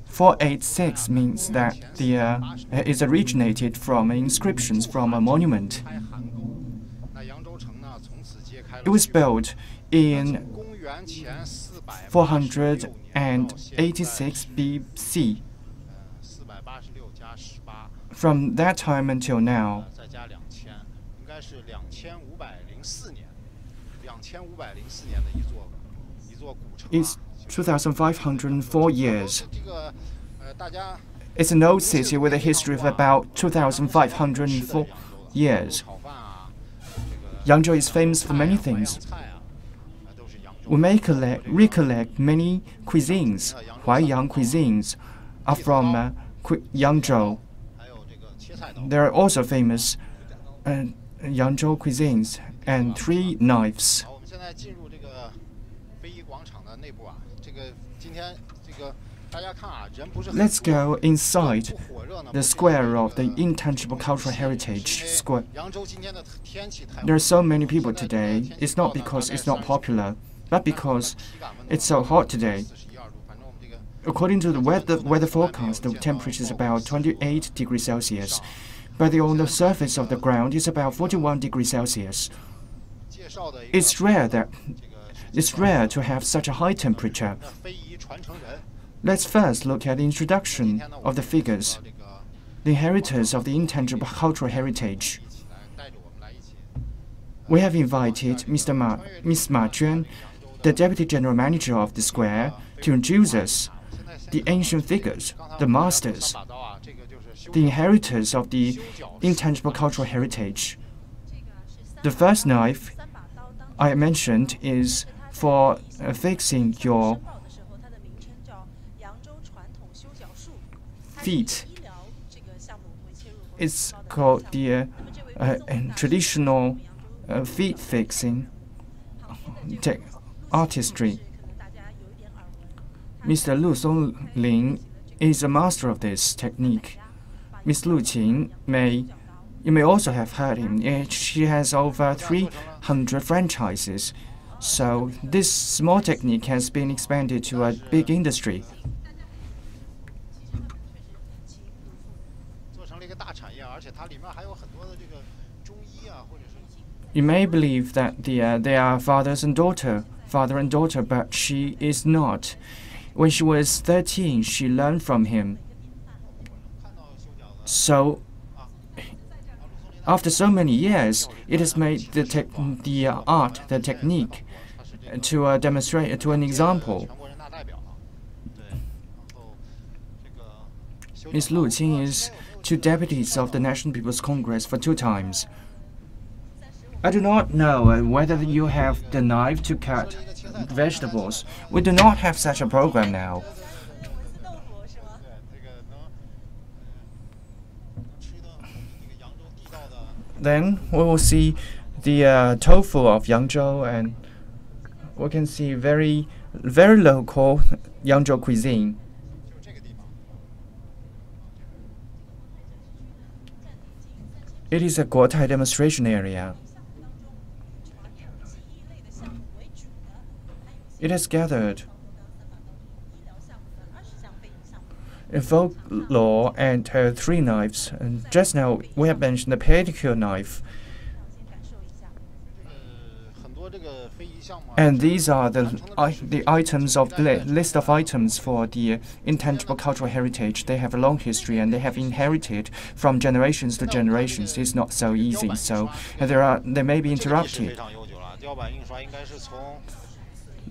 486 means that is originated from inscriptions from a monument. It was built in 486 BC. From that time until now, it's 2,504 years. It's an old city with a history of about 2,504 years. Yangzhou is famous for many things. We may recollect many cuisines. Huaiyang cuisines are from Yangzhou. There are also famous Yangzhou cuisines and 3 knives. Let's go inside the square of the Intangible Cultural Heritage Square. There are so many people today. It's not because it's not popular, but because it's so hot today. According to the weather forecast, the temperature is about 28 degrees Celsius, but on the surface of the ground is about 41 degrees Celsius. It's rare to have such a high temperature. Let's first look at the introduction of the figures, the inheritors of the intangible cultural heritage. We have invited Miss Ma Juan, the Deputy General Manager of the Square, to introduce us the ancient figures, the masters, the inheritors of the intangible cultural heritage. The first knife I mentioned is for fixing your feet. It's called the traditional feet fixing artistry. Mr. Lu Songling is a master of this technique. Miss Lu Qing you may also have heard him. She has over 300 franchises. So this small technique has been expanded to a big industry. You may believe that they are father and daughter, but she is not. When she was 13, she learned from him. So, after so many years, it has made the technique, to demonstrate to an example. Ms. Lu Qing is 2 deputies of the National People's Congress for 2 times. I do not know whether you have the knife to cut vegetables. We do not have such a program now. Then we will see the tofu of Yangzhou, and we can see very local Yangzhou cuisine. It is a Guotai demonstration area. It has gathered folklore and 3 knives. And just now we have mentioned the pedicure knife. And these are the items of the list of items for the intangible cultural heritage. They have a long history and they have inherited from generations to generations. It's not so easy, so they may be interrupted.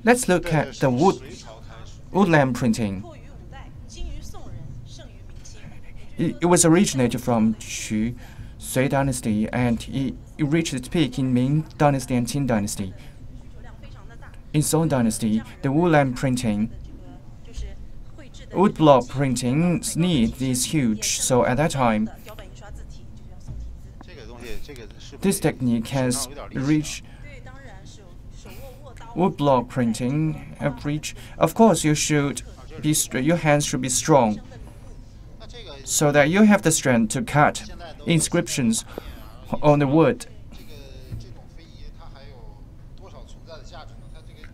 Let's look at the woodland printing. It was originated from Sui dynasty, and it reached its peak in Ming dynasty and Qing dynasty. In Song dynasty, the woodland printing, woodblock printing need is huge. So at that time, this technique has reached woodblock printing. Of course, your hands should be strong, so that you have the strength to cut inscriptions on the wood.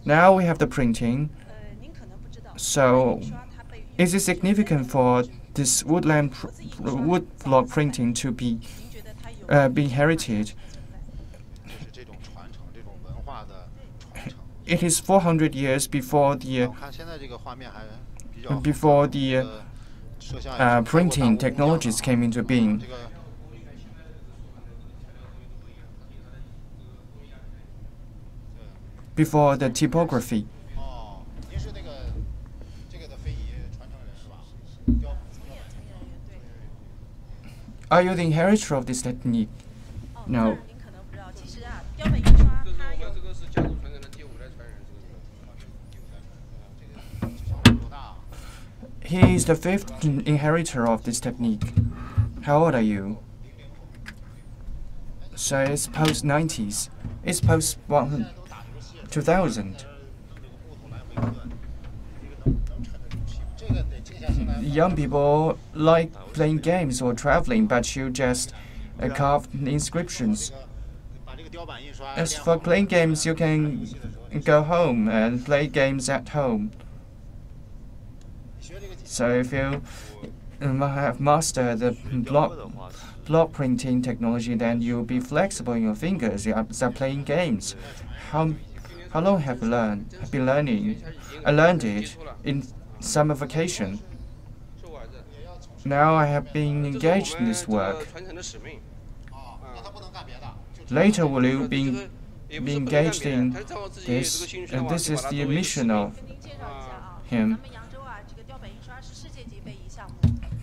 Now we have the printing. So, is it significant for this woodblock printing to be heritage? It is 400 years before the printing technologies came into being. Before the typography. Are you the inheritor of this technique? No. He is the fifth inheritor of this technique. How old are you? So it's post-90s. It's post-2000. Young people like playing games or traveling, but you just carve inscriptions. As for playing games, you can go home and play games at home. So if you have mastered the block printing technology, then you'll be flexible in your fingers. You start playing games. How long have you been learning? I learned it in summer vacation. Now I have been engaged in this work. Later, will you be engaged in this? And this is the mission of him.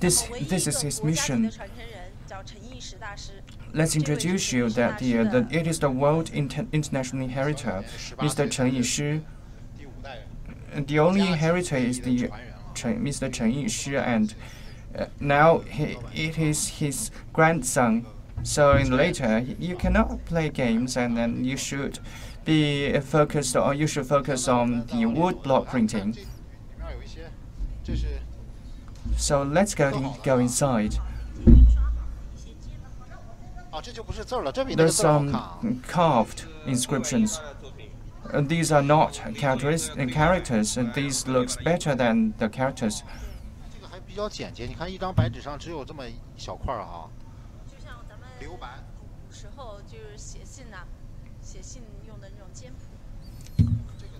This is his mission. Let's introduce you that it is the world international inheritor, Mr. Chen Yishi. The only inheritor is Mr. Chen Yishi, and now it is his grandson. So later, you cannot play games, and then you should be focused, or you should focus on the wood block printing. So let's go inside. There's some carved inscriptions. These are not characters, and these looks better than the characters.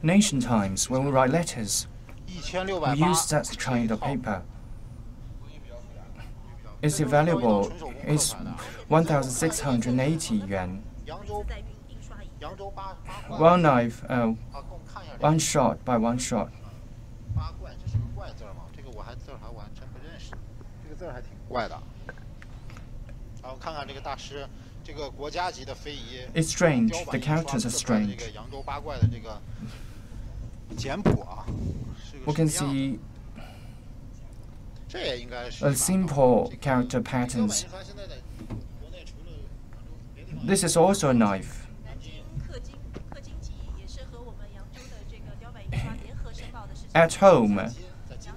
In ancient times, when we write letters, we use that kind of paper. It's valuable. It's 1,680 yuan. One knife, one shot by one shot. It's strange. The characters are strange. We can see simple character patterns. This is also a knife. At home,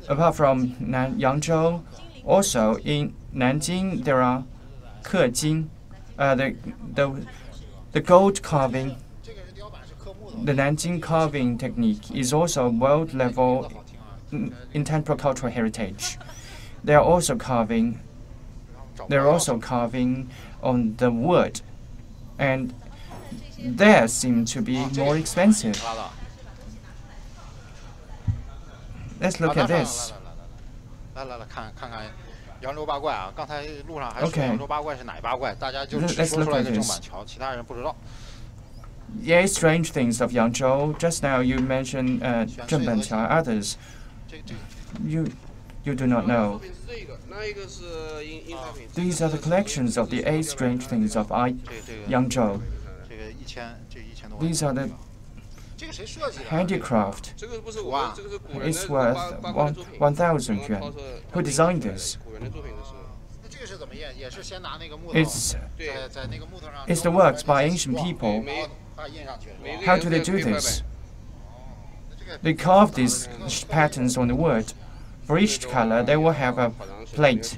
apart from Yangzhou, also in Nanjing there are kejing, the gold carving. The Nanjing carving technique is also world-level intangible cultural heritage. They are also carving on the wood, and they seem to be more expensive. Let's look at this. Okay. Let's look at this. Yeah, strange things of Yangzhou. Just now you mentioned Zhengbanqiao, others. You do not know. These are the collections of the 8 strange things of Yangzhou. These are the handicraft. It's worth 1,000 yuan. Who designed this? It's the works by ancient people. How do they do this? They carve these patterns on the wood. For each color, they will have a plate.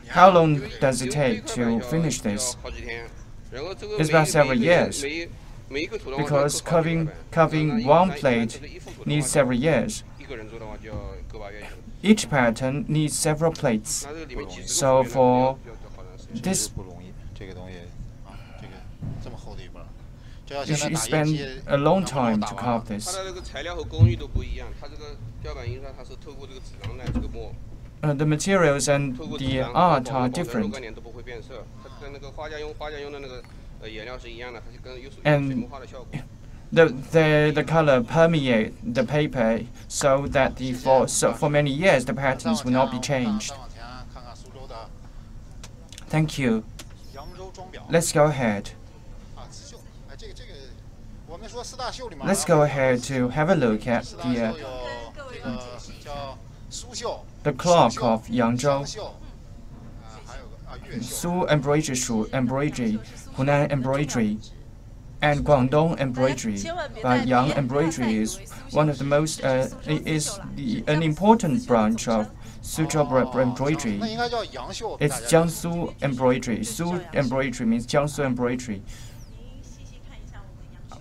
How long does it take to finish this? It's about several years, because carving one plate needs several years. Each pattern needs several plates. So for this, you spend a long time to carve this. The materials and the art are different. And the color permeate the paper so that for many years the patterns will not be changed. Thank you. Let's go ahead. Let's go ahead to have a look at the clock of Yangzhou. Su embroidery, Hunan embroidery, and Guangdong embroidery. But Yang embroidery is one of the most an important branch of Suzhou embroidery. It's Jiangsu embroidery. Su embroidery means Jiangsu embroidery.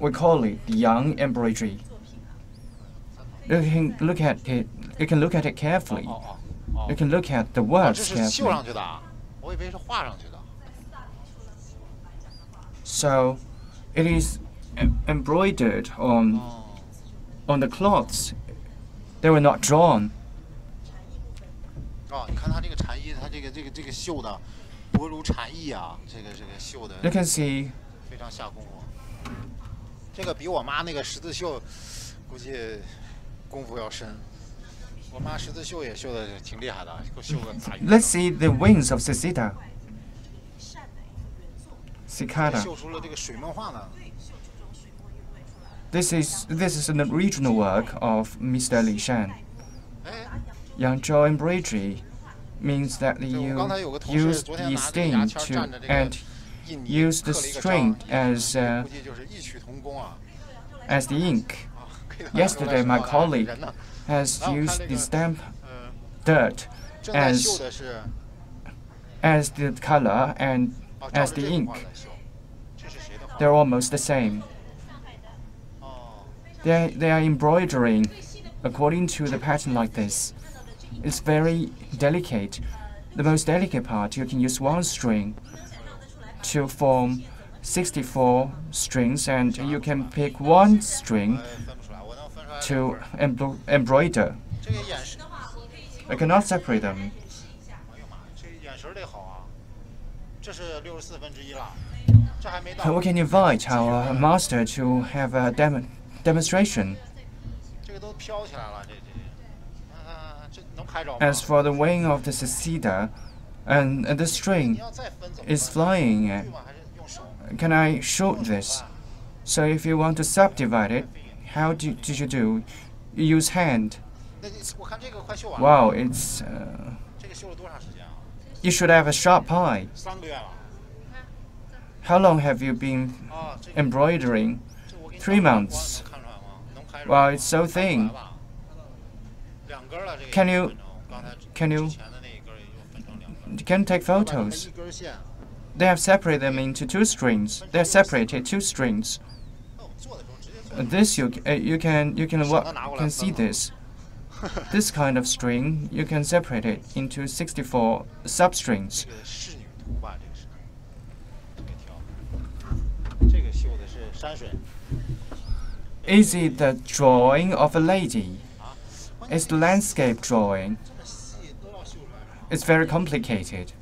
We call it Yang embroidery. You can look at it. You can look at it carefully. You can look at the words carefully. So, it is embroidered on the cloths. They were not drawn. You can see. Let's see the wings of cicada. This is an original work of Mr. Li Shan. Yangzhou embroidery means that you use the sting and use the string as the ink. Yesterday, my colleague has used the stamp dirt as the color and as the ink. They're almost the same. They are embroidering according to the pattern like this. It's very delicate. The most delicate part, you can use one string to form 64 strings, and you can pick one string to embroider. I cannot separate them. We can invite our master to have a demonstration. As for the wing of the cicada, and the string is flying, can I shoot this? So if you want to subdivide it, how did you do? You use hand. Wow, it's. You should have a sharp eye. How long have you been embroidering? 3 months. Wow, it's so thin. Can you take photos? They have separated them into 2 strings. They have separated 2 strings. This you can see this. This kind of string you can separate it into 64 substrings. Is it the drawing of a lady? It's the landscape drawing. It's very complicated.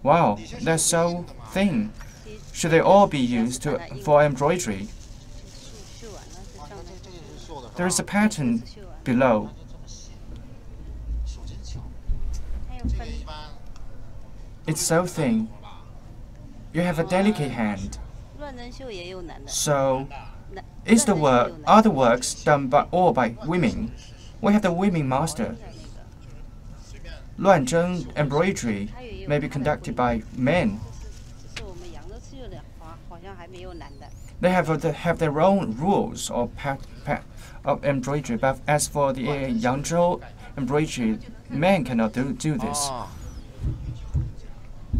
Wow, they're so thin. Should they all be used for embroidery? There is a pattern below. It's so thin. You have a delicate hand. So, are the works done all by women? We have the women master. Luanzheng embroidery may be conducted by men. They have their own rules of embroidery, but as for the Yangzhou embroidery, men cannot do this.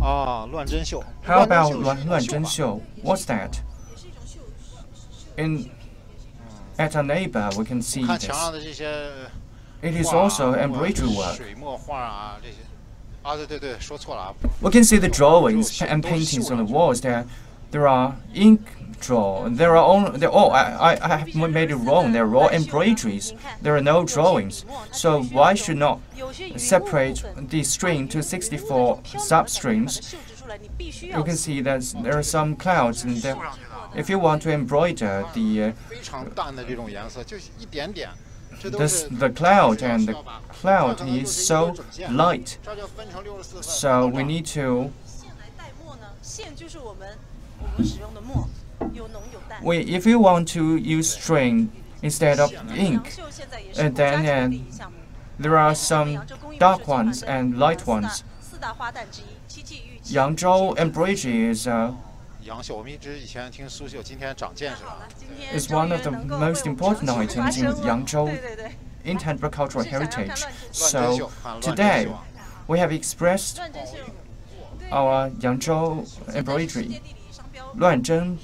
How about Luanzheng Xiu? What's that? At our neighbor, we can see this. It is also embroidery work. We can see the drawings and paintings on the walls. There are ink draw. I have made it wrong. There are all embroideries. There are no drawings. So why should not separate the string to 64 substrings? You can see that there are some clouds, and if you want to embroider the cloud, and the cloud is so light, so we need to. If you want to use string instead of ink, and then there are some dark ones and light ones. Yangzhou Embroidery is one of the most important items in Yangzhou Intangible Cultural Heritage. So today, we have expressed our Yangzhou Embroidery. 乱真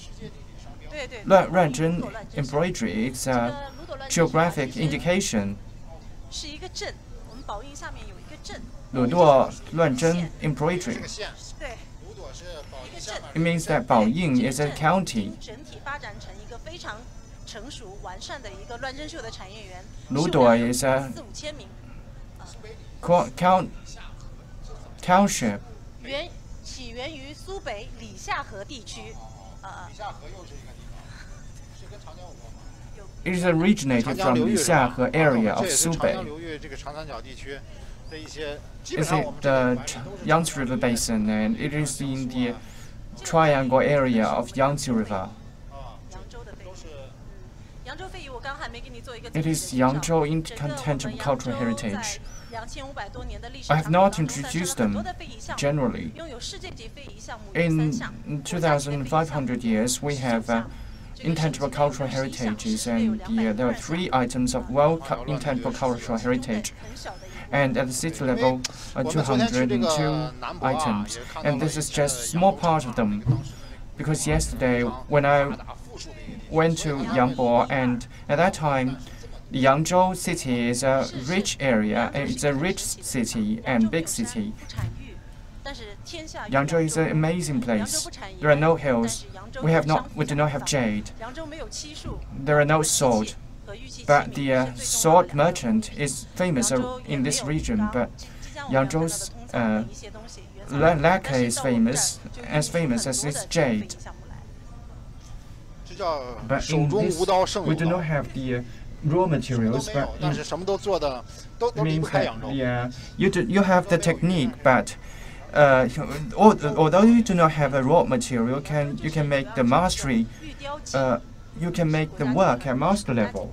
embroidery is a geographic indication. 鲁舵乱真 embroidery. It means that Baoying is a county. Luduo is a township. It is originated from Lixiahe area of Subei. It's in the Yangtze River Basin, and it is in the triangle area of Yangtze River. It is Yangzhou Intangible Cultural Heritage. I have not introduced them generally. In 2,500 years, we have intangible cultural heritages, and there are 3 items of World Intangible Cultural Heritage. And at the city level, 202 items. And this is just a small part of them. Because yesterday, when I went to Yangbo, and at that time, Yangzhou city is a rich area. It's a rich city and big city. Yangzhou is an amazing place. There are no hills. We do not have jade. There are no salt. But the salt merchant is famous in this region. But Yangzhou's lacquer is famous as its jade. But in this, we do not have the raw materials. But it means that you have the technique, but although you do not have a raw material, you can make the mastery. You can make the work at master level.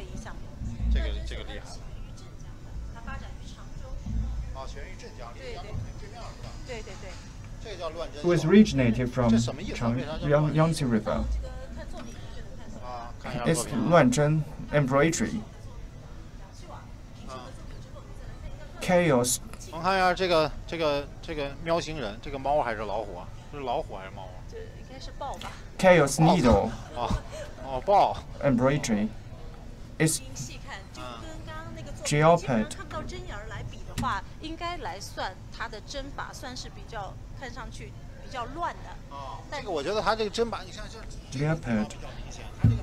It was originated from Yangtze River. It's 乱真 embroidery. Chaos. 我们看一下这个喵星人，这个猫还是老虎啊？这是老虎还是猫啊？这应该是豹吧。Chaos needle. 豹。Embroidery. It's geopard. 看不到针眼来比的话，应该来算它的针法算是比较看上去比较乱的。这个我觉得它这个针法，你看这 geopard. 它这个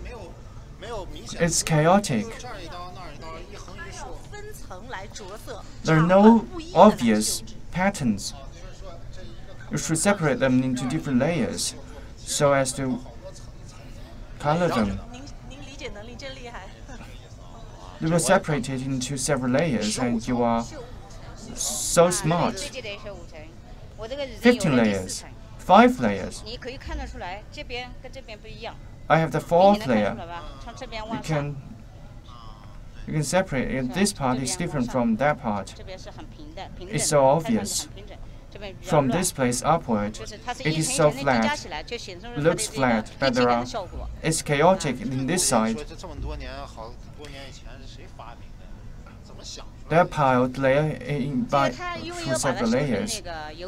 没有明显。 It's chaotic. 这儿一刀，那儿一刀，一横一竖。分层来着色。 There are no obvious patterns. You should separate them into different layers, so as to color them. 您理解能力真厉害。 You will separate it into several layers, and you are so smart. 15 layers, 5 layers. I have the 4th layer. You can separate it. This part is different from that part. It's so obvious. From this place upward, it is so flat. Looks flat, but it's chaotic in this side. They're piled layer through several layers.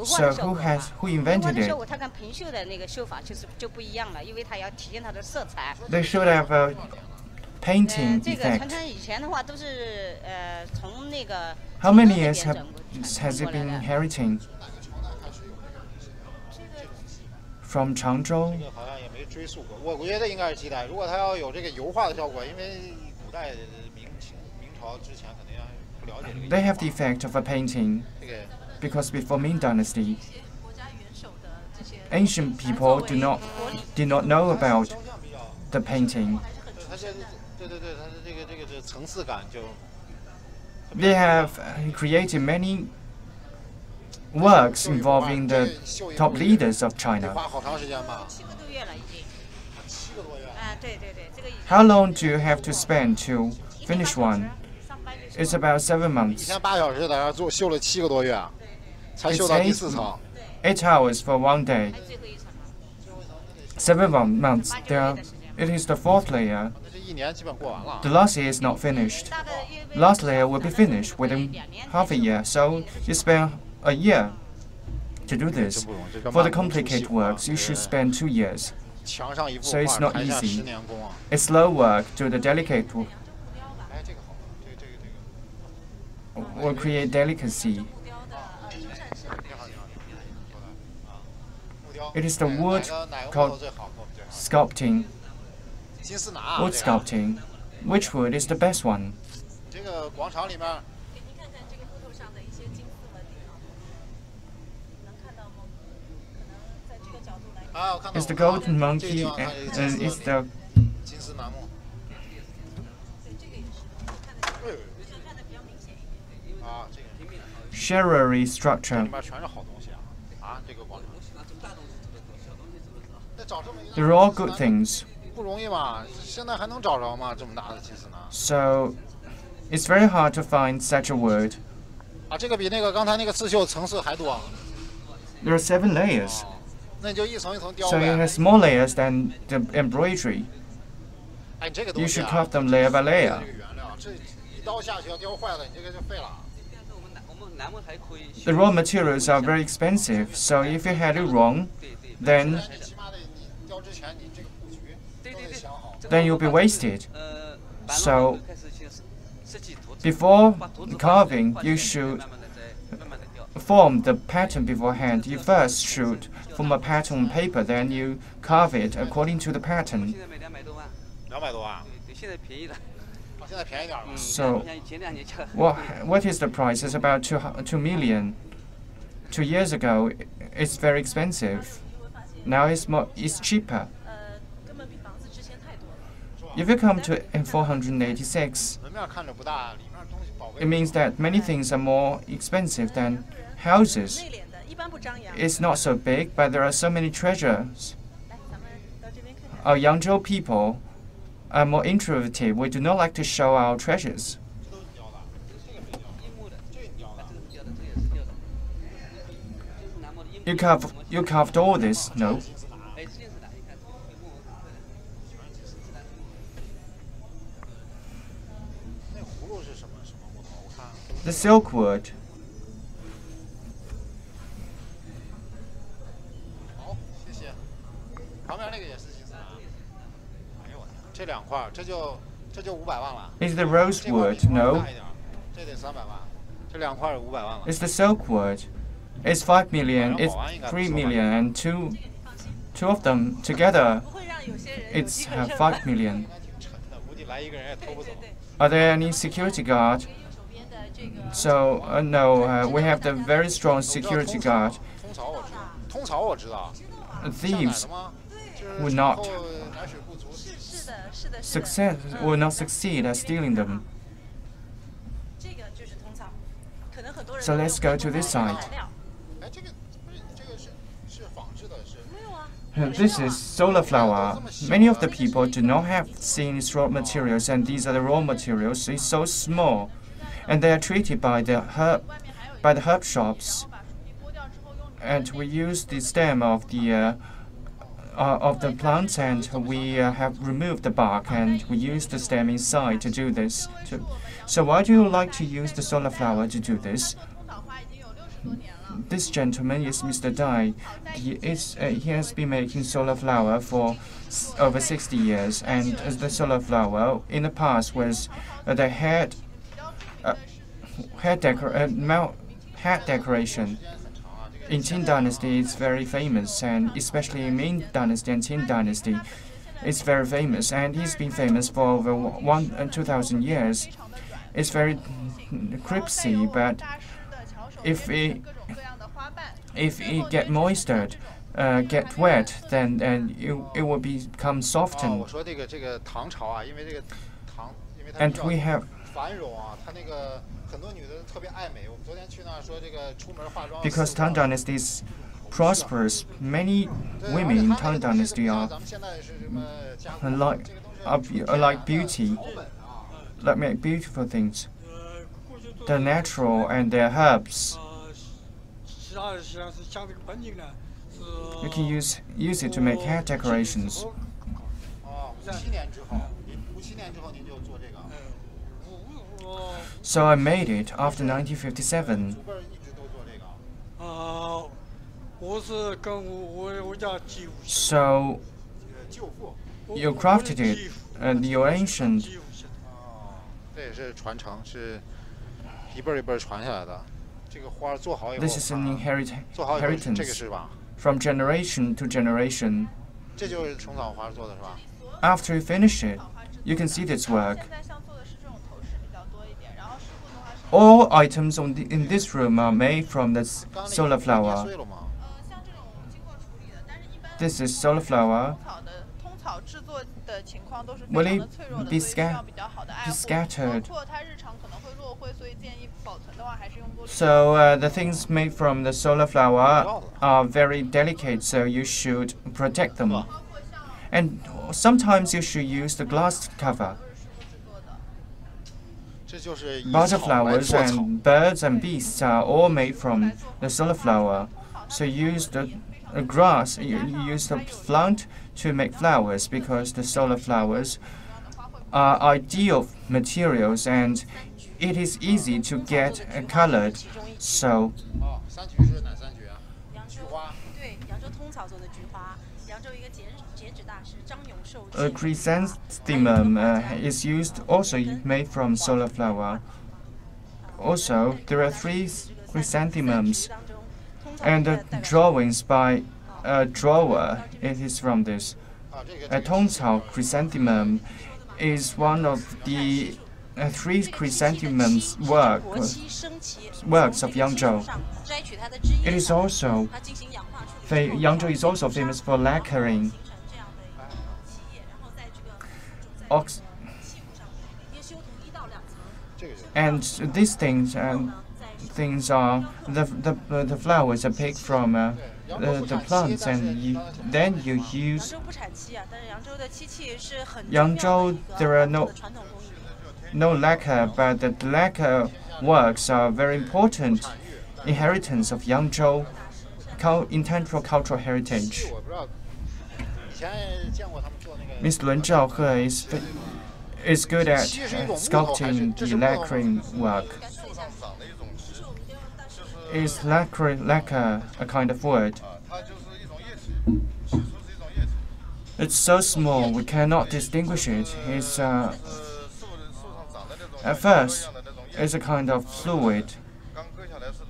So who invented it? They should have painting effect. How many years has it been inheriting? From Changzhou? 这个好像也没追溯过，我觉得应该是几代。如果它要有这个油画的效果，因为古代明朝之前可能还不了解这个。They have the effect of a painting, because before Ming Dynasty, ancient people did not know about the painting. They have created many works involving the top leaders of China. How long do you have to spend to finish one? It's about 7 months. It's 8 hours for one day. 7 months. It is the 4th layer. The last layer is not finished. Last layer will be finished within half a year, so you spend a year to do this. For the complicated works, you should spend 2 years. So it's not easy. It's slow work to the delicate work. Will create delicacy. It is the wood called sculpting. Wood sculpting. Which wood is the best one? It's the golden monkey and it's the Sherry structure. They're all good things. So it's very hard to find such a word. There are 7 layers. So it has more layers than the embroidery. You should carve them layer by layer. The raw materials are very expensive, so if you had it wrong, then you'll be wasted. So before carving, you should form the pattern beforehand. You first should form a pattern on paper, then you carve it according to the pattern. So what is the price? It's about 2 million. 2 years ago, it's very expensive. Now it's cheaper. If you come to 486, it means that many things are more expensive than houses. It's not so big, but there are so many treasures. Our Yangzhou people are more introverted. We do not like to show our treasures. You carved all this, no? The silk wood. Is the rosewood? No. It's the silk wood. It's 5 million. It's 3 million, and two of them together, it's 5 million. Are there any security guard? So no, we have the very strong security guard. Thieves will not succeed at stealing them. So let's go to this side. This is solar flower. Many of the people do not have seen its raw materials, and these are the raw materials. It's so small, and they are treated by the herb shops. And we use the stem of the plants, and we have removed the bark, and we use the stem inside to do this. So why do you like to use the solar flower to do this? this gentleman is Mr. Dai. He has been making solar flower for over 60 years, and the solar flower in the past was the head decoration. In Qing Dynasty, it's very famous, and especially in Ming Dynasty and Qing Dynasty, it's very famous, and he's been famous for over 2,000 years. It's very crispy, but if it get moistened, get wet, then it will become softened. And we have. Because Tang Dynasty is prosperous, many women in Tang Dynasty are like beauty, like make beautiful things. They're natural and they're herbs. You can use it to make hair decorations. So I made it after 1957. So you crafted it, and you're ancient. This is an inheritance from generation to generation. After you finish it, you can see this work. All items in this room are made from the solar flower. This is solar flower. Will it be scattered? So the things made from the solar flower are very delicate, so you should protect them. And sometimes you should use the glass cover. Butterflies and birds and beasts are all made from the solar flower. So you use the grass, you use the plant to make flowers, because the solar flowers are ideal materials and it is easy to get colored. So a chrysanthemum is used, also made from solar flower. Also, there are 3 chrysanthemums, and the drawings by a drawer, it is from this. A Tongcao chrysanthemum is one of the 3 chrysanthemums works of Yangzhou. It is also Yangzhou is also famous for lacquering. And these things are the flowers are picked from the plants, and then you use Yangzhou. There are no lacquer, but the lacquer works are very important inheritance of Yangzhou Intangible Cultural Heritage. Ms. Lun Zhaohe is good at sculpting the lacquering work. Is lacquer a kind of wood? It's so small we cannot distinguish it. It's at first it's a kind of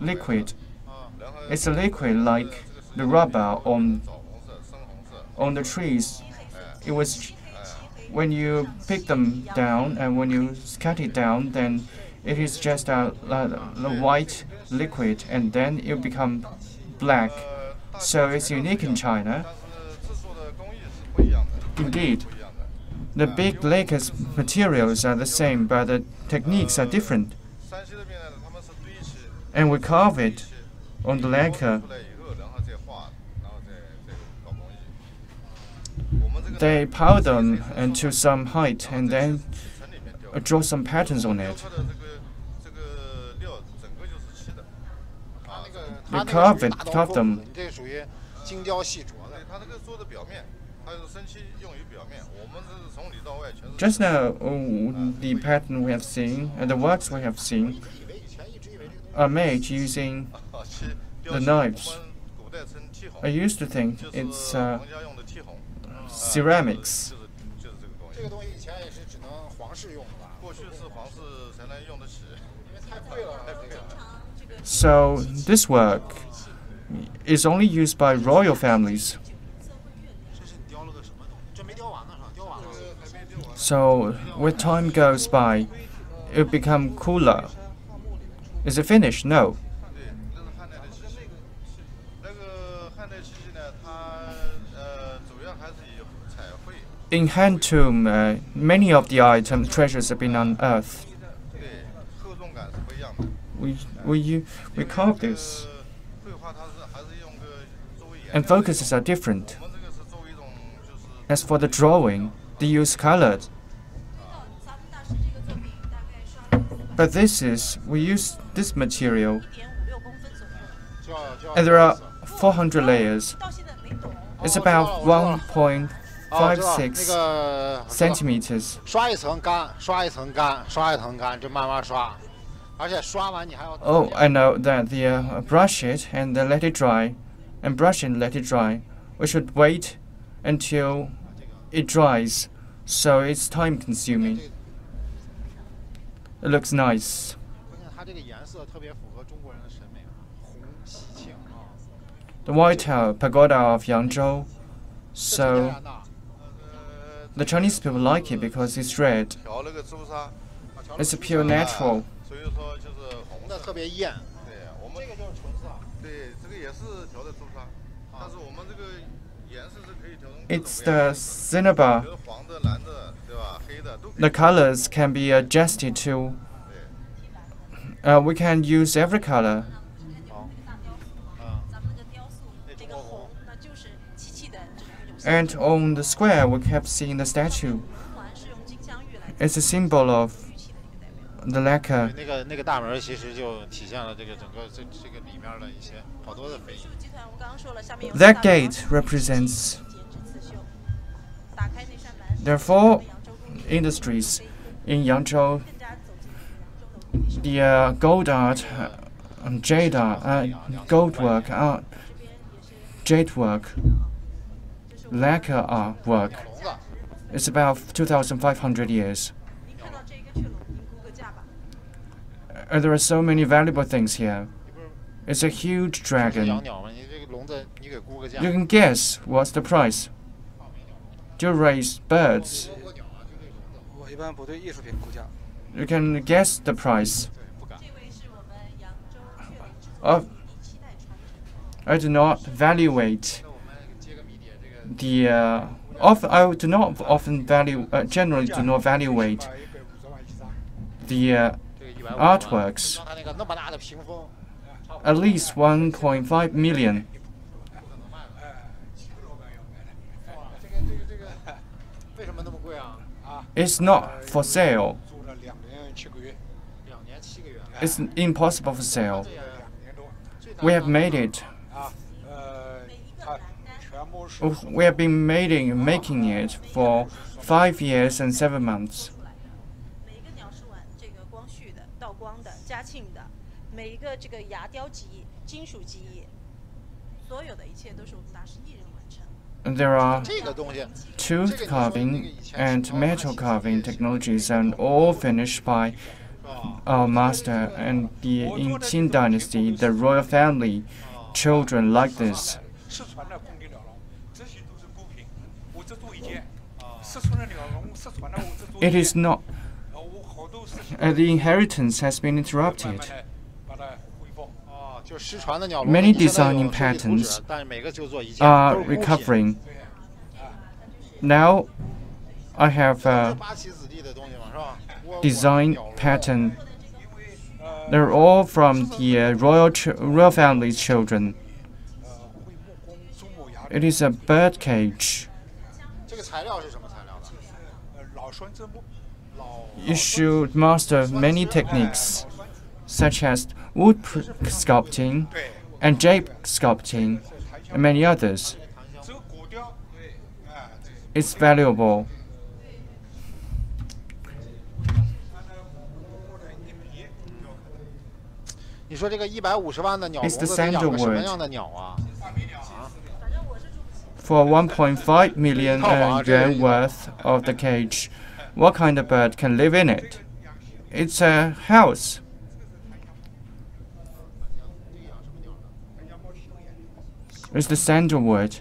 liquid. It's a liquid like the rubber on the trees. It was when you pick them down and when you cut it down, then it is just a white liquid, and then it become black. So it's unique in China. Indeed, the big lacquer materials are the same, but the techniques are different. And we carve it on the lacquer. They pile them into some height and then draw some patterns on it. They carve them. Just now, the pattern we have seen and the works we have seen are made using the knives. I used to think it's ceramics. 这个东西以前也是只能皇室用的吧？过去是皇室才能用得起，因为太贵了，太贵了。So this work is only used by royal families. So when time goes by, it become cooler. Is it finished? No. In hand tomb, many of the treasures have been unearthed. We carve this, and focuses are different. As for the drawing, they use colored. But we use this material, and there are 400 layers. It's about 1.56 centimeters. 刷一层干，刷一层干，刷一层干，就慢慢刷。而且刷完你还要。Oh, I know that brush it and then let it dry, and brush it and let it dry. We should wait until it dries, so it's time consuming. It looks nice. 它这个颜色特别符合中国人的审美啊，红喜庆啊。The White Pagoda of Yangzhou. So the Chinese people like it because it's red. It's a pure natural. 红的特别艳。对，我们这个就是纯色。对，这个也是调的朱砂，但是我们这个颜色是可以调成。It's the cinnabar. 黄的、蓝的，对吧？黑的都。The colors can be adjusted to. We can use every color. And on the square, we kept seeing the statue. It's a symbol of the lacquer. 那个大门其实就体现了这个整个这个里面的一些好多的非遗。That gate represents. There are 4 industries in Yangzhou. The gold art, jade art, gold work, jade work, lacquer art work. It's about 2,500 years. And there are so many valuable things here. It's a huge dragon. You can guess what's the price. Do you raise birds? You can guess the price. I do not evaluate the. I do not often generally do not evaluate the artworks. At least 1.5 million. It's not for sale. It's impossible for sale. We have made it. We have been making it for 5 years and 7 months. And there are tooth carving and metal carving technologies, and all finished by our master. And in Qin Dynasty, the royal family children like this. It is not. The inheritance has been interrupted. Many designing patterns are recovering. Now, I have a design pattern. They're all from the royal family's children. It is a bird cage. You should master many techniques, such as wood sculpting and jade sculpting, and many others. It's valuable. 你说这个150万的鸟笼 It's the 子得养个什么 sandalwood. 样的鸟啊？ For 1.5 million yuan worth of the cage, what kind of bird can live in it? It's a house. It's the sandalwood.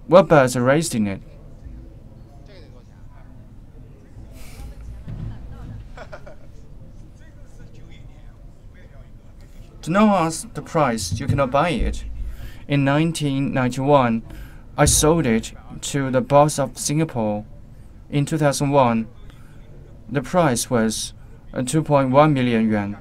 What birds are raised in it? To know us the price, you cannot buy it. In 1991, I sold it to the boss of Singapore. In 2001, the price was 2.1 million yuan.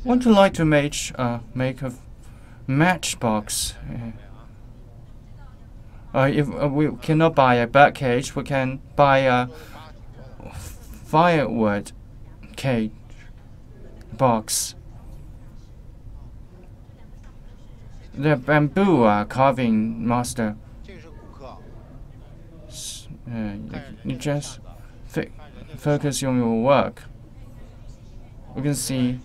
Want to like to make a matchbox? If we cannot buy a bird cage, we can buy a firewood cage box. The bamboo carving master. You just focus on your work. We can see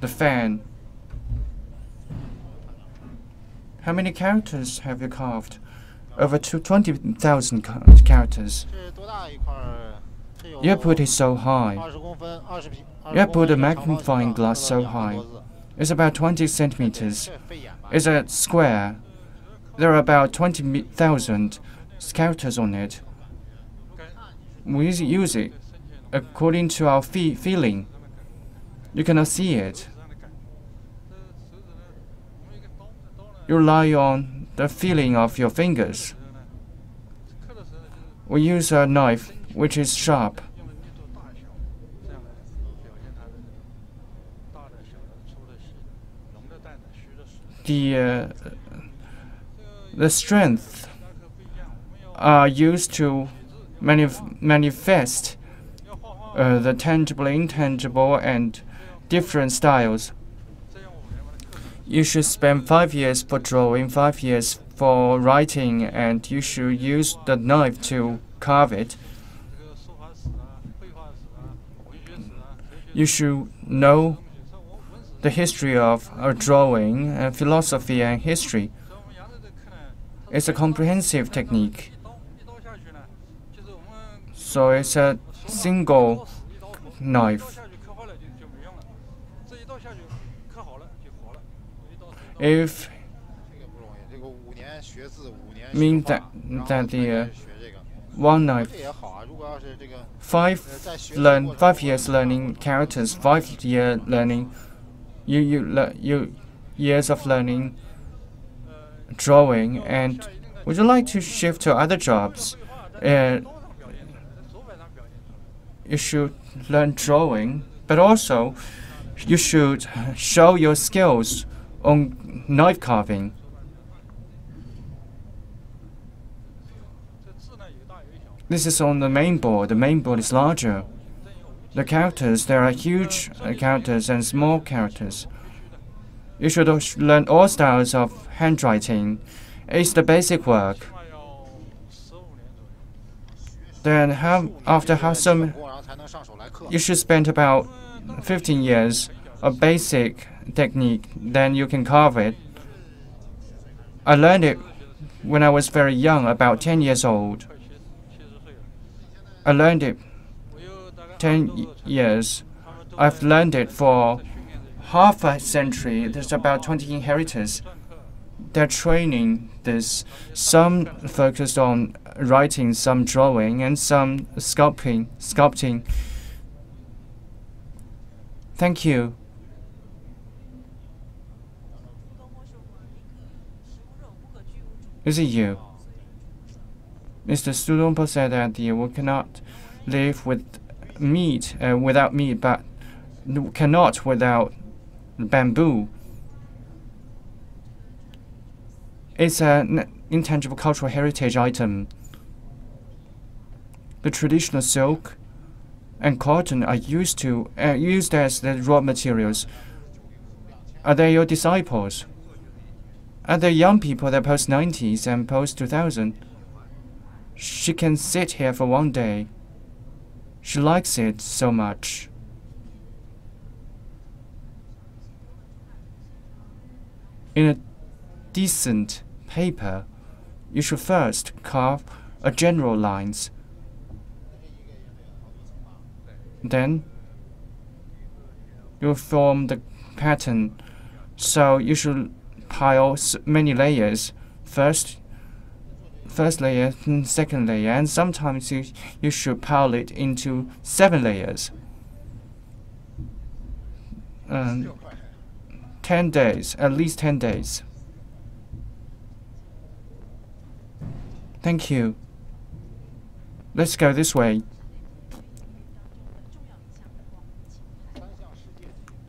the fan. How many characters have you carved? Over 20,000 characters. You put it so high. You put a magnifying glass so high. It's about 20 centimeters. It's a square. There are about 20,000 characters on it. We use it according to our feeling. You cannot see it. You rely on the feeling of your fingers. We use a knife which is sharp. The strength are used to manifest the tangible, intangible, and different styles. You should spend 5 years for drawing, 5 years for writing, and you should use the knife to carve it. You should know the history of drawing, philosophy, and history. It's a comprehensive technique. So it's a single knife. If means that the one knife, 5 years learning characters, 5 year learning, you years of learning drawing, and would you like to shift to other jobs? You should learn drawing, but also you should show your skills on knife carving. This is on the main board. The main board is larger. The characters, there are huge characters and small characters. You should learn all styles of handwriting. It's the basic work. Then you should spend about 15 years of basic technique, then you can carve it. I learned it when I was very young, about 10 years old. I learned it 10 years. I've learned it for half a century. There's about 20 inheritors. They're training this. Some focused on writing, some drawing, and some sculpting. Thank you. Is it you? Mr. Studumpo said that we cannot live with meat, without meat, but cannot without bamboo. It's an intangible cultural heritage item. The traditional silk and cotton are used as the raw materials. Are they your disciples? Are there young people that post-90s and post-2000? She can sit here for one day. She likes it so much. In a decent paper, you should first carve a general lines. Then you form the pattern. So you should pile many layers. First layer, second layer, and sometimes you should pile it into 7 layers. 10 days, at least 10 days. Thank you. Let's go this way.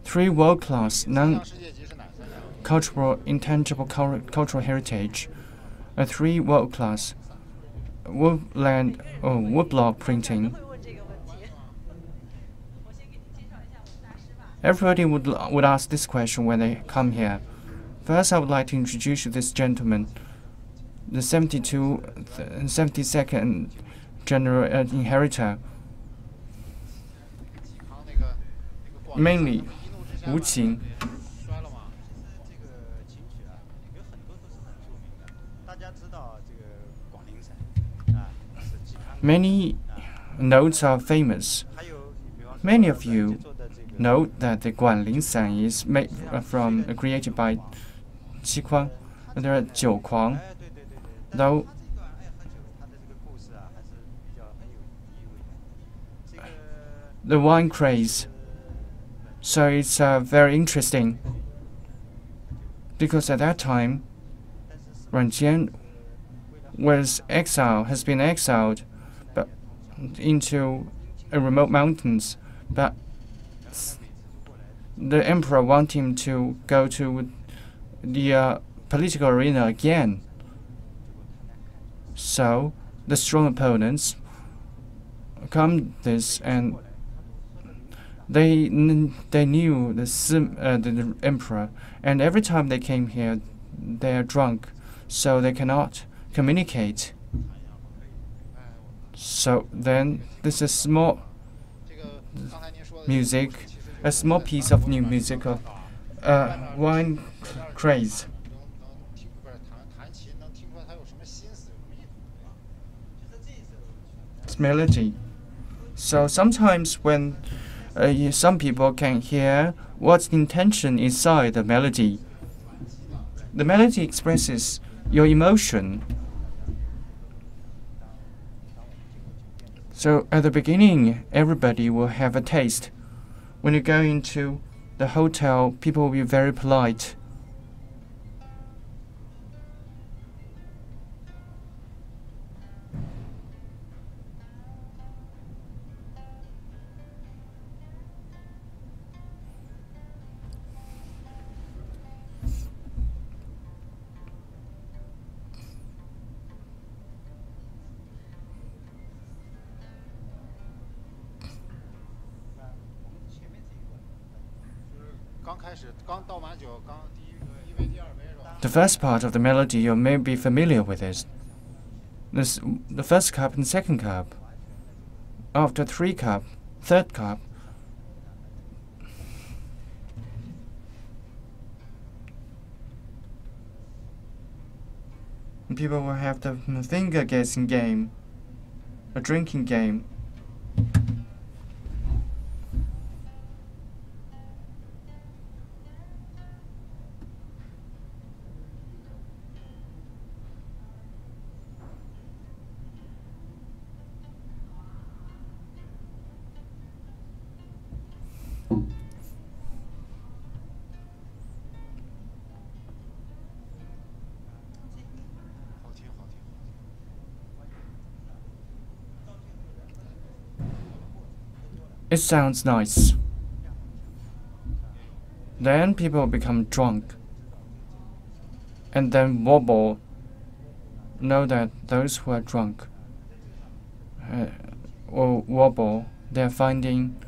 3 world-class non-cultural intangible cultural heritage. 3 world-class woodland or woodblock printing. Everybody would ask this question when they come here. First, I would like to introduce you this gentleman, the 72nd general inheritor. Mainly, Wu Qing. Many notes are famous. Many of you know that the Guanling San is created by Qi Kuang. There are Jiu Kuang, though the wine craze. So it's very interesting because at that time, Ranjian has been exiled into remote mountains, but the emperor wanted him to go to the political arena again. So the strong opponents come this, and they knew the emperor, and every time they came here, they are drunk, so they cannot communicate. So then this is small music, a small piece of new music of wine craze. It's melody. So sometimes when some people can hear what's the intention inside the melody expresses your emotion. So at the beginning, everybody will have a taste. When you go into the hotel, people will be very polite. The first part of the melody you may be familiar with is the first cup and second cup. After 3 cup, third cup, people will have the finger guessing game, a drinking game. It sounds nice. Then people become drunk and then wobble. Know that those who are drunk or wobble. They're finding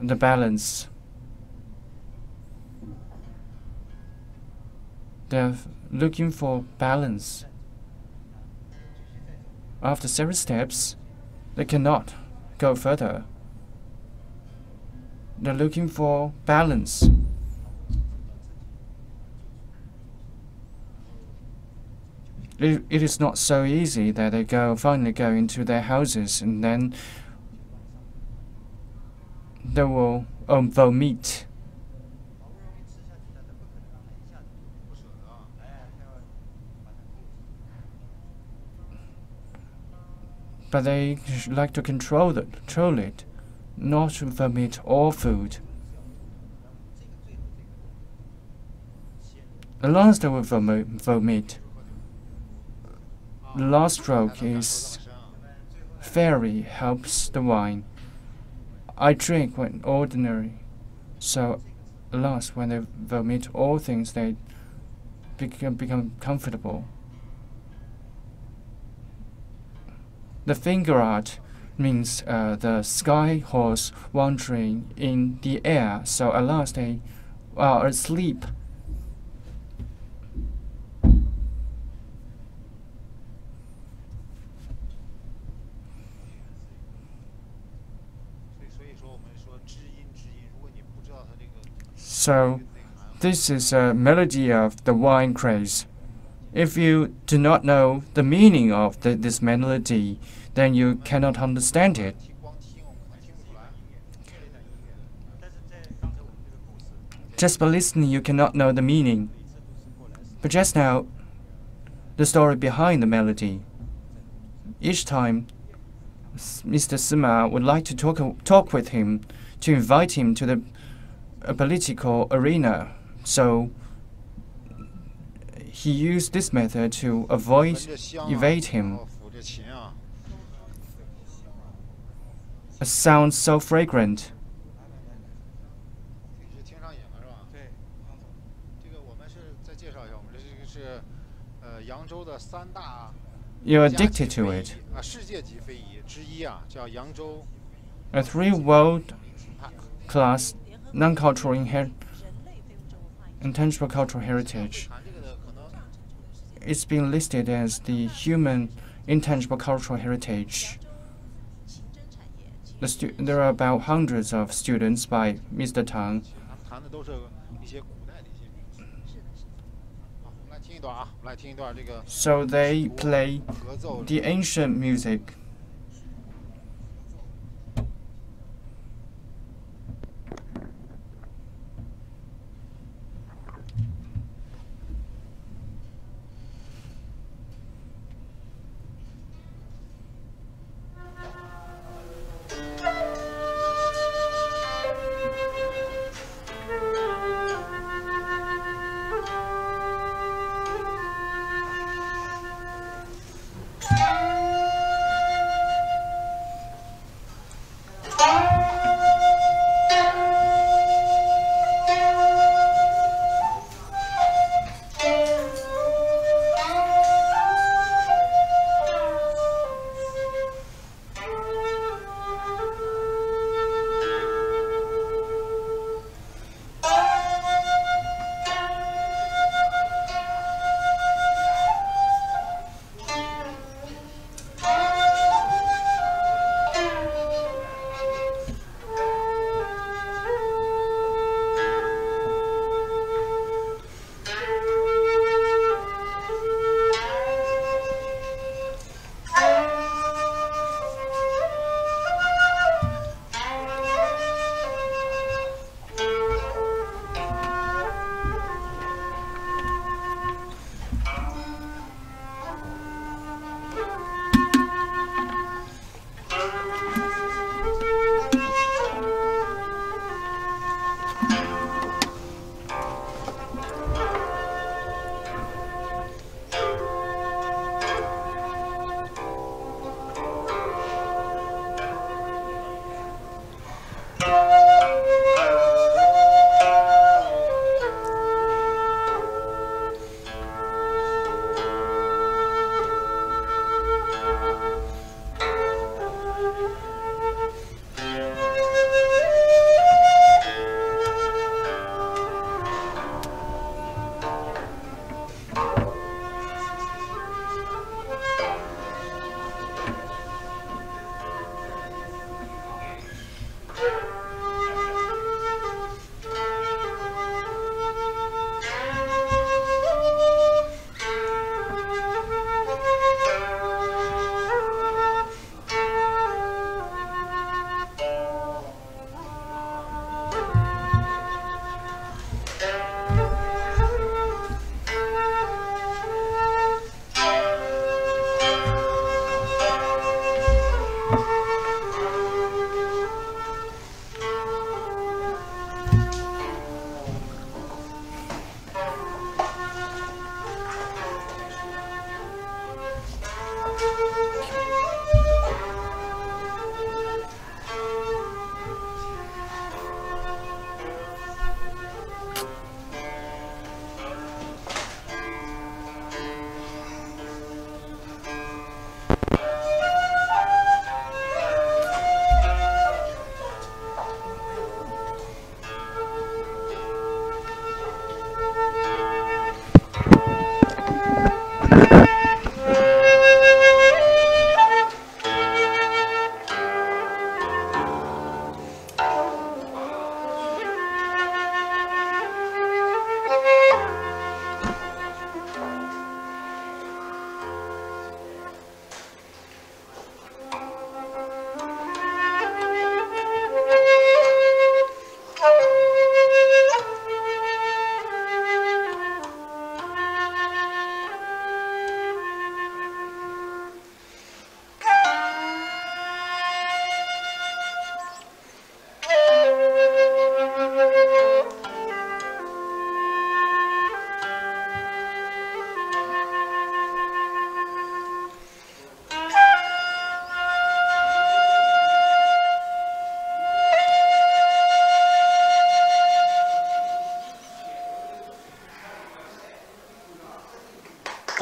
the balance. They're looking for balance. After several steps, they cannot go further. They're looking for balance. It is not so easy that they finally go into their houses and then they will vomit. But they like to control it, not to vomit all food. At last they will vomit. The last stroke is fairy helps the wine. I drink when ordinary, so at last when they vomit all things, they become comfortable. The finger art means the sky horse wandering in the air, so at last they are asleep. So this is a melody of the wine craze. If you do not know the meaning of this melody, then you cannot understand it. Just by listening, you cannot know the meaning. But just now, the story behind the melody. Each time, Mr. Sima would like to talk with him, to invite him to the political arena. So he used this method to evade him. A sound so fragrant. You're addicted to it. A 3 world-class non-cultural intangible cultural heritage. It's been listed as the human intangible cultural heritage. There are about hundreds of students by Mr. Tang. So they play the ancient music.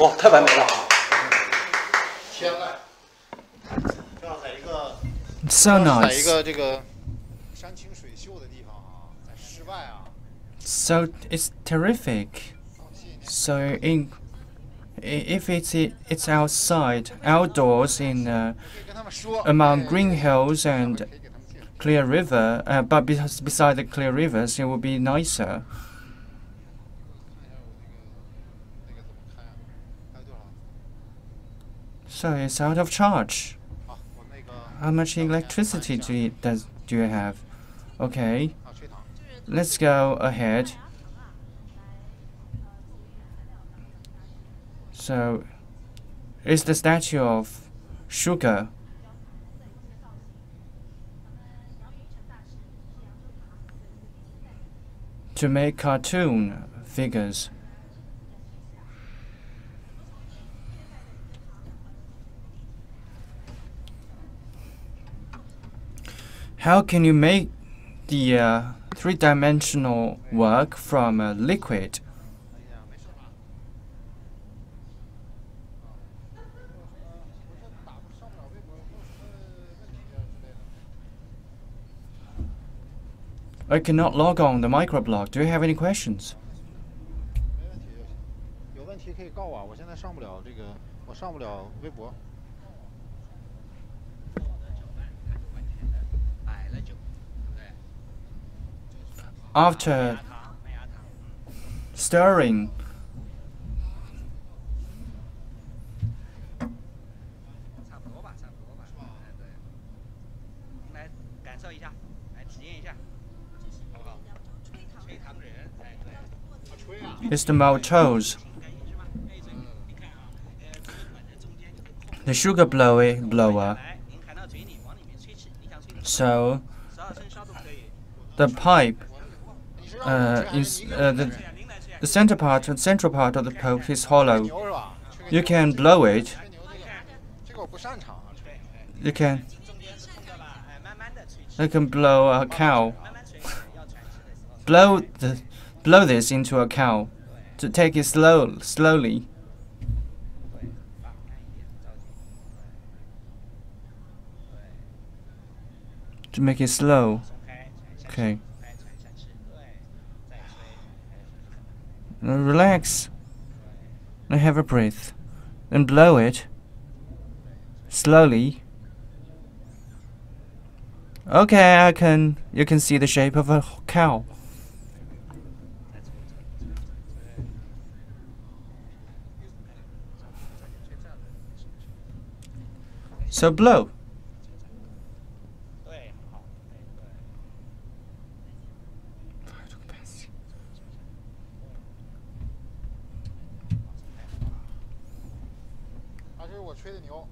哇，太完美了！天籁，这要在一个 So 在一 nice. 个这个山清水秀的地方啊，在室外啊。 So it's terrific. So if it's outside, outdoors in 可以跟他们说 among green hills and clear river, but beside the clear rivers, it will be nicer. 那个怎么开啊？开多少？ So it's out of charge. 好，我那个 How much electricity do you have? Okay, 啊，吹糖。 let's go ahead. So, it's the statue of sugar. To make cartoon figures. How can you make the three-dimensional work from a liquid? I cannot log on the microblog. Do you have any questions? 没问题就行。有问题可以告我，我现在上不了这个，我上不了微博。 After stirring, 差不多吧，差不多吧。对。来感受一下，来体验一下，好不好？吹糖人，哎，对。吹啊！ it's the maltose. The sugar blower. So the pipe, the central part of the pipe is hollow. 牛是吧？ You can blow it. 吹牛这个我不擅长啊，吹。 You can blow a cow. Blow this into a cow. To take it slowly. To make it slow. Okay. Now relax. Now have a breath. And blow it. Slowly. Okay, you can see the shape of a cow. So blow. 对，好，还是我吹的牛。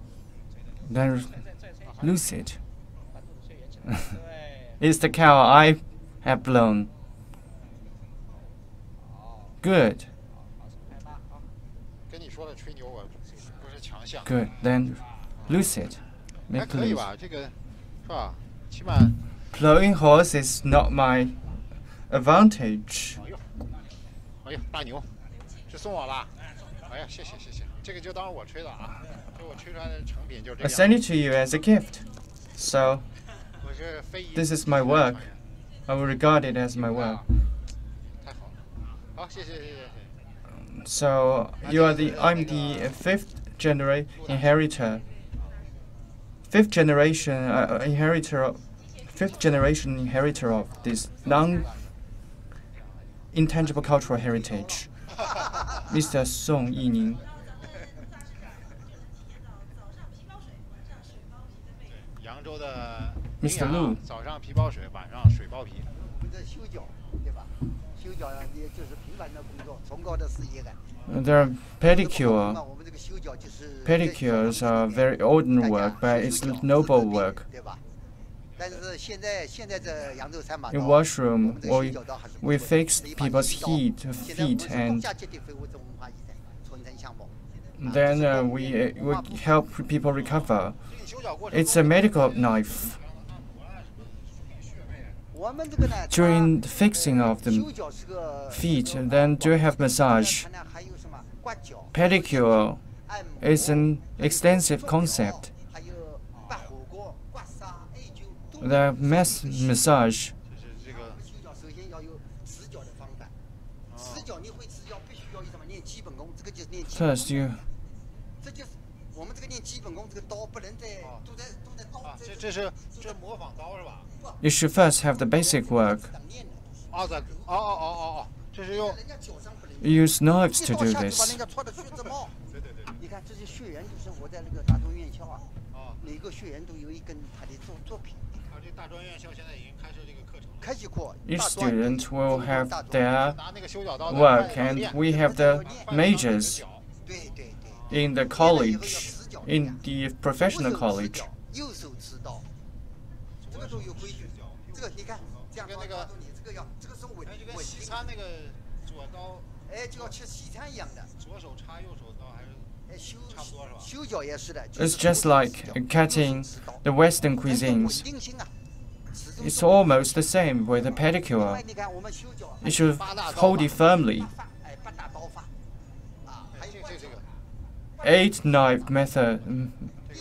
Then lucid. 把肚子吹圆起来。对。 It's the cow I have blown. Good. 开吧，好。跟你说了，吹牛我不是强项。 Good. Then lucid. 还 Make 可以 loose. 吧？这个是吧？起码。 Blowing horse is not my advantage. 哎呦，哎呀，大牛，是送我吧？哎呀，谢谢谢谢，这个就当我吹的啊，这我吹出来的成品就是这 I 样。 send it to you as a gift. So 我是非遗。 this is my work. I will regard it as my work. 太好了，好，谢谢谢谢谢谢。 So I'm the fifth generation inheritor. Fifth generation inheritor of this non-intangible cultural heritage. Mr. Song Yining. 扬州的 Mr. Lu. 早上皮包水，晚上水包皮。我们的修脚，对吧？修脚也就是平凡的工作，崇高的事业感。 There are pedicure. 我们这个修脚就是 Pedicures are very ordinary work, but it's noble work. 对吧？但是现在这扬州三马道， In washroom, 我们这个修脚道还是不错 we 的 fixed 是一把 people's 修脚 feet 现在我们 and 是国家级的非物质文化遗产，传承项目。 then we help people recover. It's a medical knife. During the fixing of the feet, then do you have massage? Pedicure is an extensive concept. The massage. First, you should first have the basic work. You use knives to do this. Each student will have their work, and we have the majors in the college, in the professional college. It's just like cutting the Western cuisines. It's almost the same with a pedicure. You should hold it firmly. 8 knife method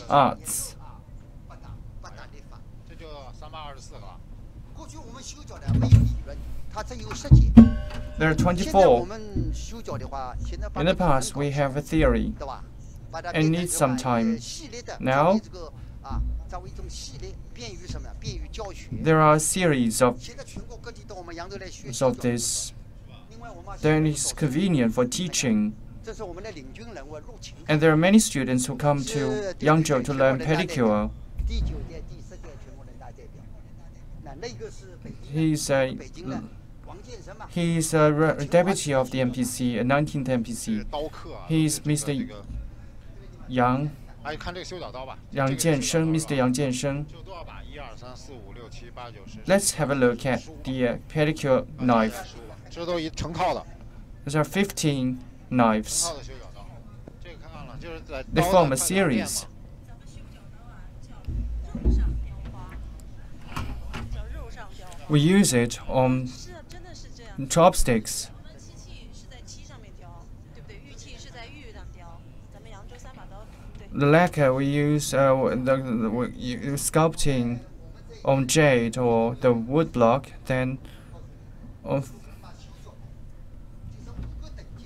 arts. There are 24. In the past, we have a theory and need some time. Now, there are a series of this. Then it's convenient for teaching. And there are many students who come to Yangzhou to learn pedicure. He's a deputy of the MPC, a 19th MPC. He's Mr. Yang Jiansheng, Mr. Yang Jiansheng. Let's have a look at the pedicure knife. There are 15 knives. They form a series. We use it on chopsticks. The lacquer we use sculpting on jade or the woodblock. Then,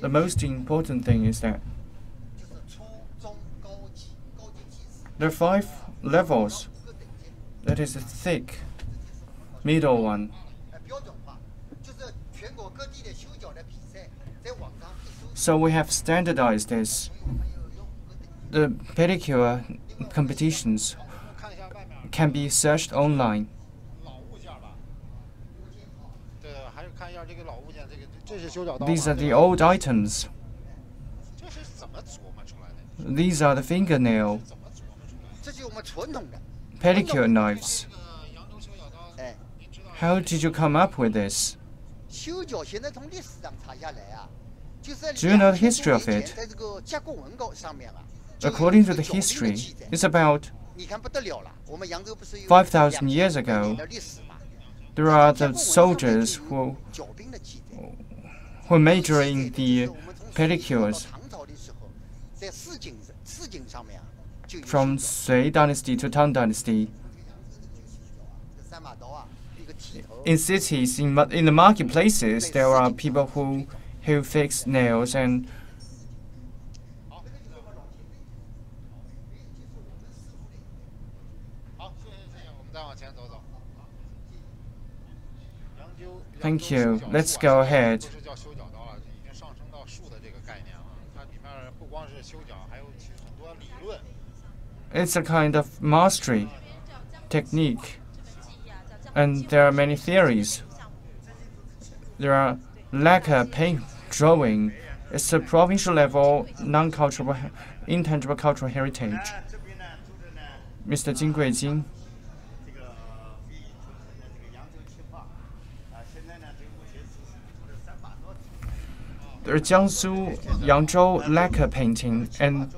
the most important thing is that there are 5 levels. That is a thick middle one. So we have standardized this. The pedicure competitions can be searched online. These are the old items. These are the fingernail pedicure knives. How did you come up with this? Do you know the history of it? According to the history, it's about 5,000 years ago. There are the soldiers who major in the pedicures from Sui dynasty to Tang dynasty. In cities, in the marketplaces, there are people who fix nails and thank you. Let's go ahead. It's a kind of mastery technique, and there are many theories. There are lacquer paint drawing. It's a provincial level non-cultural intangible cultural heritage. Mr. Jin Guijing. There's Jiangsu, Yangzhou lacquer painting, and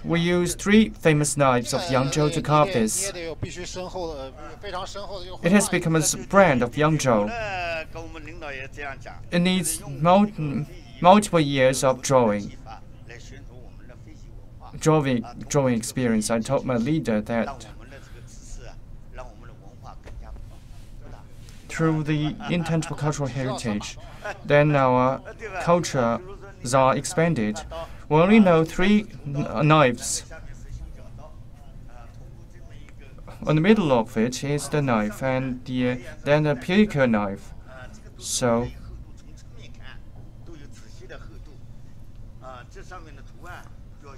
we use 3 famous knives of Yangzhou to carve this. 必须深厚的、非常深厚的这个。It has become a brand of Yangzhou. It needs multiple years of drawing experience. I told my leader that through the intangible cultural heritage, then our cultures are expanded. We only know 3 knives. On the middle of it is the knife, and then the pellicle knife. So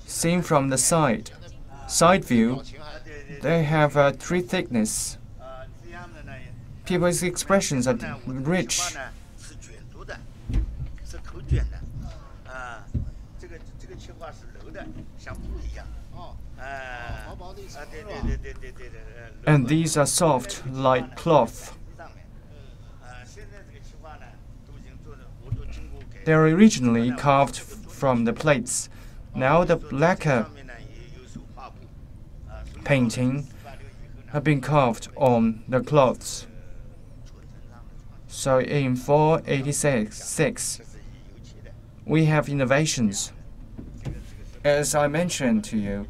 seen from the side view, they have 3 thickness. People's expressions are rich. And these are soft like cloth. They are originally carved from the plates. Now the lacquer painting have been carved on the cloths. So in 486, we have innovations. As I mentioned to you,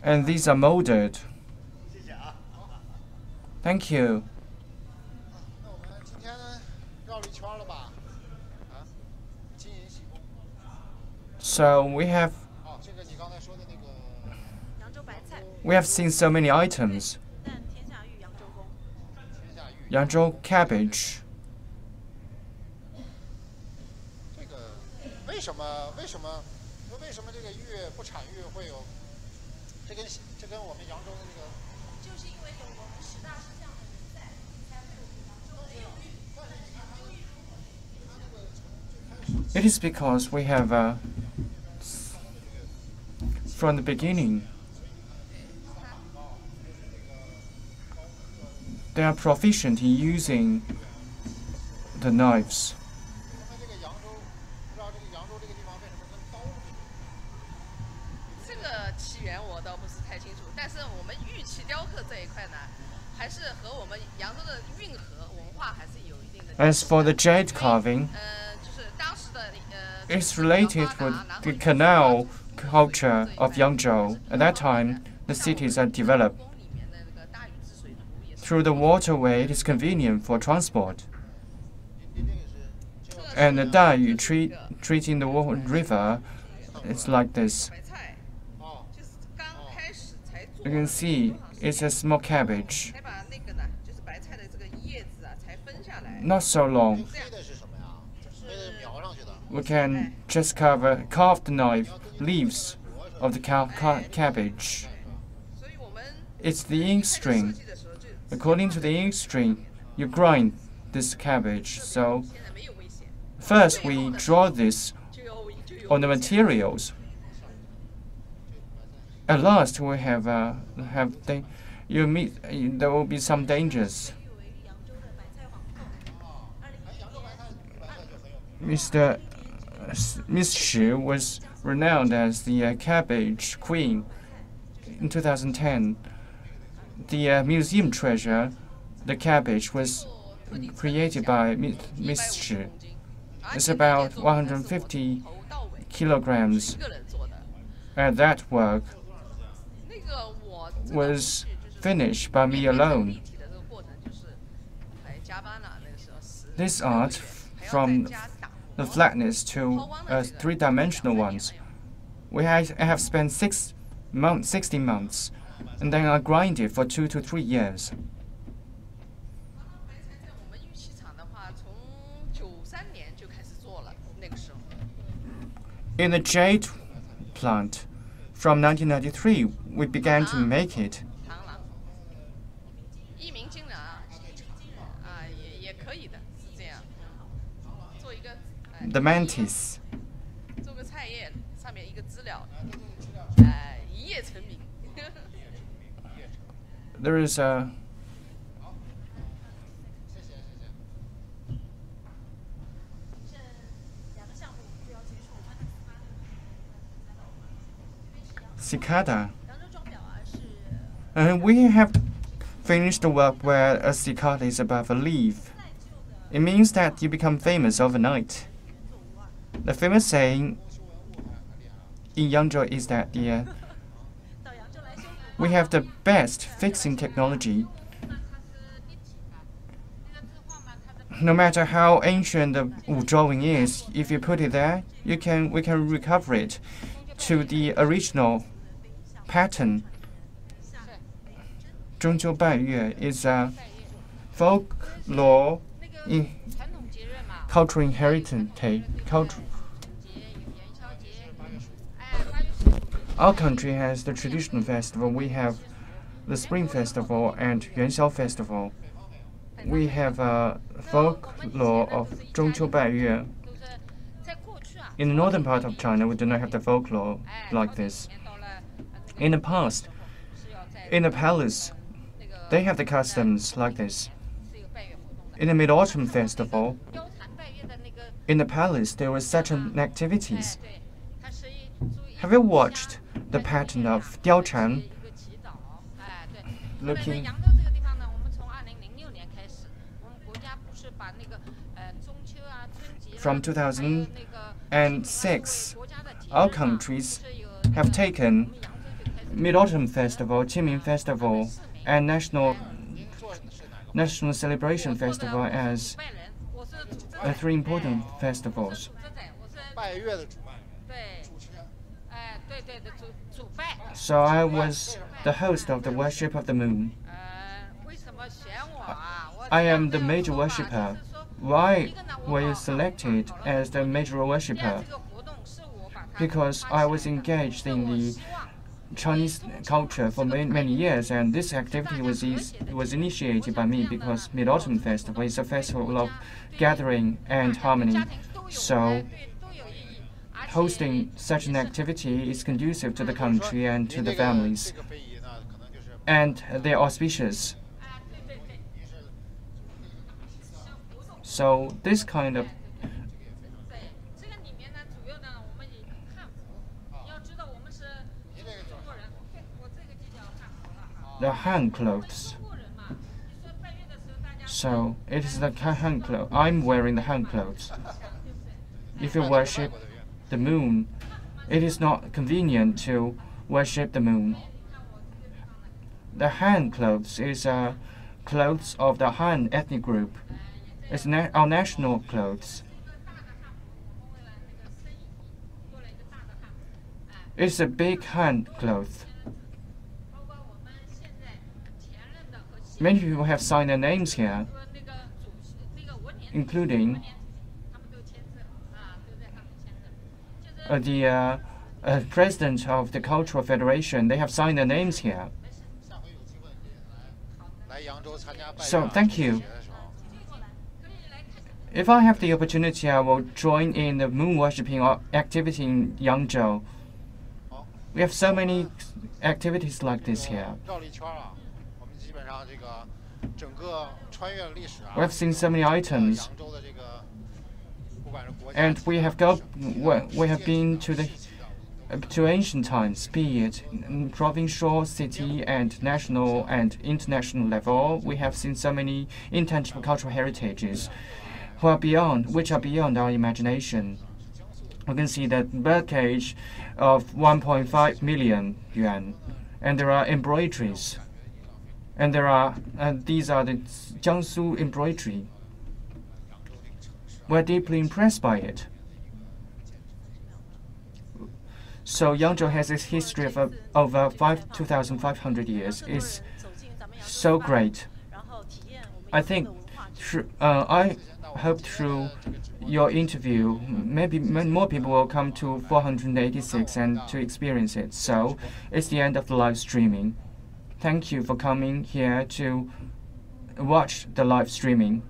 and these are molded. Thank you. So we have seen so many items. Yangzhou cabbage. It is because we have, from the beginning, they are proficient in using the knives. As for the jade carving, it's related with the canal culture of Yangzhou. At that time, the cities are developed. Through the waterway, it is convenient for transport. And the Dayu treating the river, it's like this. You can see it's a small cabbage. Not so long. We can just carve the knife leaves of the cabbage. It's the ink string. According to the ink string, you grind this cabbage. So first we draw this on the materials. At last we there will be some dangers. Miss Shi was renowned as the cabbage queen. In 2010, the museum treasure, the cabbage, was created by Miss Shi. It's about 150 kilograms. And that work was finished by me alone. This art, from the flatness to 3-dimensional ones, I have spent 60 months, and then I grind it for 2 to 3 years. In the jade plant, from 1993, we began to make it. The mantis. There is cicada. And we have finished the work where a cicada is above a leaf. It means that you become famous overnight. The famous saying in Yangzhou is that we have the best fixing technology. No matter how ancient the wood drawing is, if you put it there, we can recover it to the original pattern. 中秋拜月 is a folklore cultural heritage. Our country has the traditional festival. We have the Spring Festival and Yangzhou Festival. We have a folklore of 中秋拜月. In the northern part of China, we do not have the folklore like this. In the past, in the palace, they have the customs like this. In the Mid-Autumn Festival, in the palace, there were certain activities. Have you watched the pattern of Diaochan? Looking from 2006, our countries have taken Mid-Autumn Festival, Qingming Festival, and National Celebration Festival as three important festivals. So I was the host of the worship of the moon. I am the major worshipper. Why were you selected as the major worshipper? Because I was engaged in the Chinese culture for many years, and this activity was initiated by me because Mid-Autumn Festival is a festival of gathering and harmony. So hosting such an activity is conducive to the country and to the families, and they are auspicious. So this kind of the hand clothes. So it is the hand clothes. I'm wearing the hand clothes. If you worship the moon, it is not convenient to worship the moon. The Han clothes is clothes of the Han ethnic group. It's our national clothes. It's a big Han cloth. Many people have signed their names here, including the president of the Cultural Federation. They have signed their names here. So thank you. If I have the opportunity, I will join in the moon worshipping activity in Yangzhou. We have so many activities like this here. We have seen so many items, and we have been to ancient times, be it provincial, city, and national and international level. We have seen so many intangible cultural heritages which are beyond our imagination. We can see that birdcage of 1.5 million yuan, and there are embroideries, and these are the Jiangsu embroidery. We're deeply impressed by it. So Yangzhou has a history of over 2,500 years. It's so great. I think I hope through your interview, maybe more people will come to 486 and to experience it. So it's the end of the live streaming. Thank you for coming here to watch the live streaming.